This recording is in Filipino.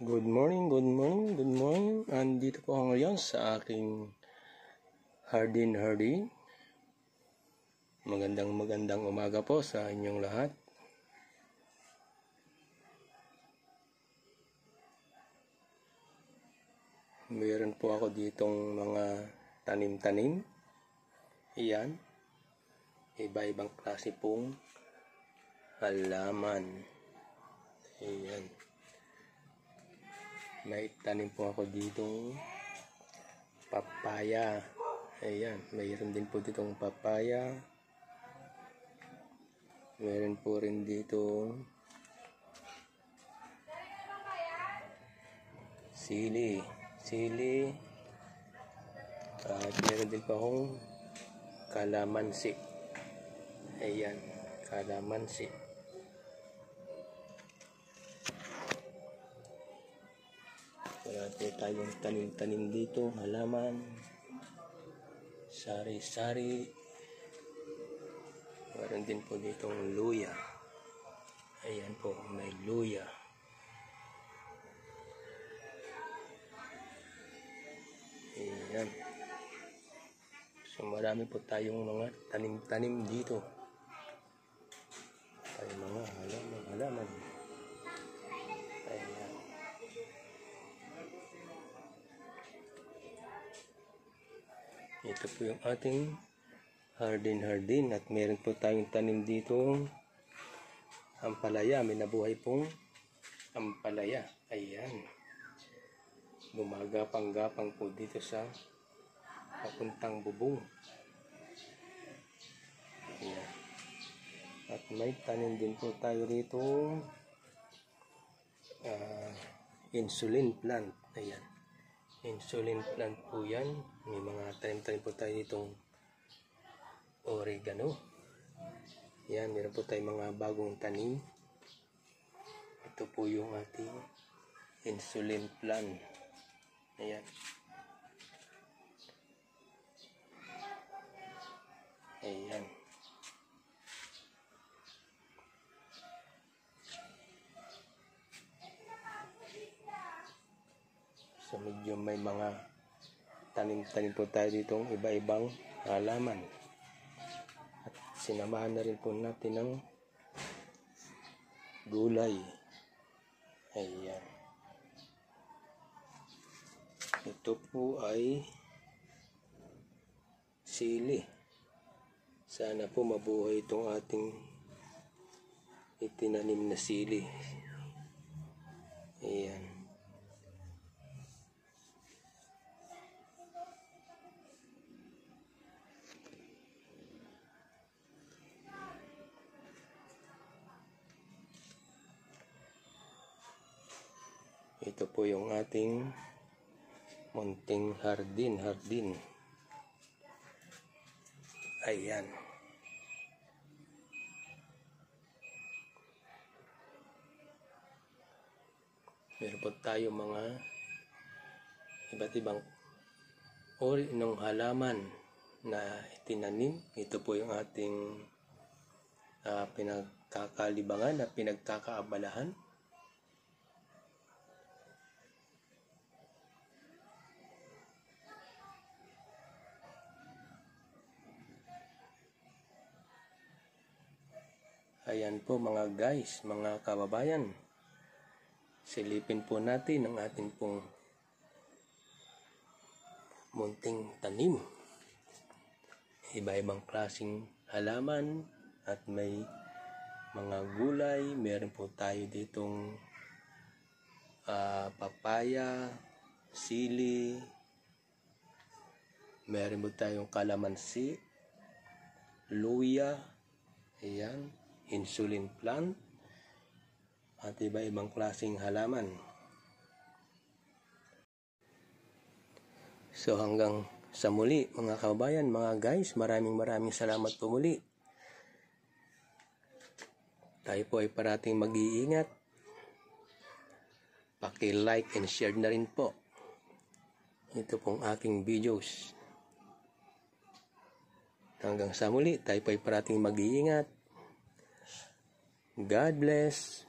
Good morning. Andito po ako ngayon sa aking hardin. Magandang umaga po sa inyong lahat. Mayroon po ako ditong mga tanim-tanim. Iyan. Iba-ibang klase pong halaman. Ayan. May tanim po ako ditong papaya. Ayan, mayroon din po ditong papaya. Mayroon po rin dito sili. At mayroon din po akong kalamansi. Ayan, kalamansi. Wala po tayong tanim-tanim dito, halaman, sari-sari. Meron din po ditong luya. Ayan po, may luya. Ayan. So marami po tayong mga tanim-tanim dito. Tayong mga halaman. Ayan. Ito po yung ating hardin at meron po tayong tanim dito ampalaya. May nabuhay pong ampalaya. Ayan. Gumagapang-gapang po dito sa papuntang bubong. Ayan. At may tanim din po tayo rito insulin plant. Ayan. Insulin plant po yan. May mga tanim-tanim po tayo ditong oregano. Yan, meron po tayong mga bagong tanim. Ito po yung ating insulin plant. Ayan. Ayan. So medyo may mga tanim-tanim po tayo ditong iba-ibang halaman. At sinamahan na rin po natin ng gulay. Ayan. Ito po ay sili. Sana po mabuhay itong ating itinanim na sili. Ayan. Ito po yung ating munting hardin. Ayan. Meron po tayo mga iba't ibang uri ng halaman na itinanim. Ito po yung ating pinagkakalibangan at pinagkakaabalahan. Ayan po mga guys, mga kababayan. Silipin po natin ang ating pong munting tanim. Iba-ibang klaseng halaman at may mga gulay. Meron po tayo ditong papaya, sili. Meron po tayong kalamansi, luya. Ayan. Insulin plant at iba-ibang klaseng halaman. So hanggang sa muli mga kababayan, mga guys, maraming salamat po muli. Tayo po ay parating mag-iingat. Paki-like and share na rin po ito pong aking videos. Hanggang sa muli, tayo po ay parating mag-iingat. God bless.